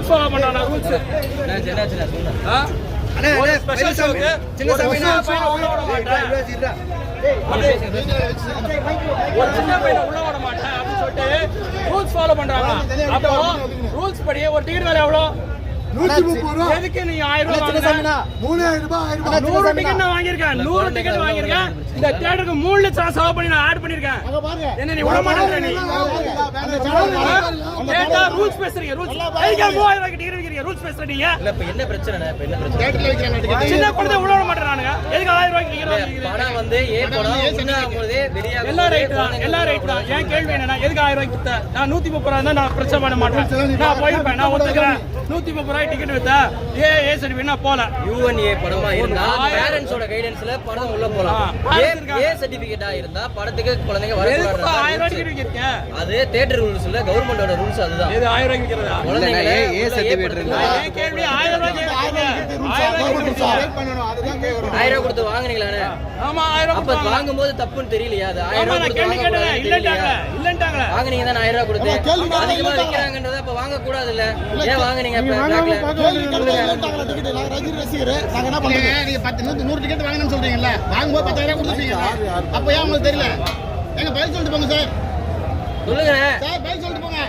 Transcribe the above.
Rules follow பண்றானா rules ஒரு special ஷோக்கு சின்ன பையனை உள்ள விட மாட்டேன் ஒரு சின்ன பையனை உள்ள விட மாட்டேன் அப்படின்னு சொல்லிட்டு ரூல்ஸ் ஃபாலோ பண்றாங்க. அப்போ ரூல்ஸ் படி ஒரு டிக்கெட் வேலை எவ்வளோ? 130 ரூபாய். எதுக்கு நீ 1000 ரூபாய் வாங்குற? 3000 ரூபாய் 100 டிக்கெட் நான் வாங்கியிருக்கேன். 100 டிக்கெட் வாங்கியிருக்கேன். இந்த தியேட்டருக்கு 3 லட்சம் செலவு பண்ணி நான் ஆட் பண்ணிருக்கேன். என்ன நீ விட மாட்டேங்கிற நீ? கேட்டா ரூல்ஸ் பேசுறீங்க. ரூல்ஸ் ஐயா 3000 ரூபாய்க்கு டிக்கெட் விக்கிறீங்க. ரூல்ஸ் பேசுறீங்க. இல்ல இப்ப என்ன பிரச்சனை? இப்ப என்ன பிரச்சனை? தியேட்டர்ல விக்கிறாங்க டிக்கெட். சின்ன குழந்தை உள்ள விட மாட்டறானுங்க. எதுக்கு 1000 ரூபாய்க்கு டிக்கெட் வாங்குறீங்க? பணம் வந்து ஏ பணம் சின்ன போதே வெளிய எல்லா ரைட் தான். எல்லா ரைட் தான். ஏன் கேள்வி என்னன்னா எதுக்கு 1000 ரூபாய்க்கு வித்த? நான் 130 ரூபாய் தான் நான் பிரச்சனை பண்ண மாட்டேன். நான் போயிருப்பேன். நான் ஒத்துக்கிறேன். 130 ரூபாய் டிக்கெட் வித்த ஏ சர்டிஃபிகேட் நான் போல. யுஎன்ஏ படமா இருந்தா பேரண்ட்ஸோட கைடன்ஸ்ல படம் உள்ள போலாம். ஏ சர்டிஃபிகேட்டா இருந்தா படத்துக்கு குழந்தைங்க வர கூடாது. 1000 ரூபாய்க்கு டிக்கெட் விக்கிறீங்க. அது தியேட்டர் ரூல்ஸ் இல்ல, கவர்மெண்டோட ரூல்ஸ் அதுதான். இது 1000 ரூபாய்க்கு விக்கிறதா? குழந்தைங்க ஏ சர்டிஃபிகேட் இருந்தா ஏன் கேள்வி 1000 ரூபாய்க்கு விக்கிறீங்க. 1000 ரூபாய்க்கு பண்ணனும். அதுதான் கேக்குறோம். 1000 ரூபாய் கொடுத்து வாங்குனீங்களானே? ஆமா 1000 அப்ப வாங்கும்போது தப்புன்னு தெரியலையா? அது 1000 ரூபாய் கொடுத்து கேள்வி கேட்டேன். இல்லன்ட்டாங்க. வாங்குனீங்க தான் 1000 ரூபாய் கொடுத்து. அதிகமா விக்கிறாங்கன்றத அப்ப வாங்க கூடாது இல்ல? ஏன் வாங்குனீங்க? அப்ப டிக்கெட் நாங்க ரஜினி ரசிகர் நாங்க என்ன பண்றீங்க? நீங்க 100 டிக்கெட் வாங்கணும்னு சொல்றீங்கல்ல, வாங்கும்போது 10000 கொடுத்துட்டீங்க. அப்ப ஏன் உங்களுக்கு தெரியல? எங்க பதில் சொல்லிட்டு போங்க சார். சொல்லுங்க சார், பதில் சொல்லிட்டு போங்க.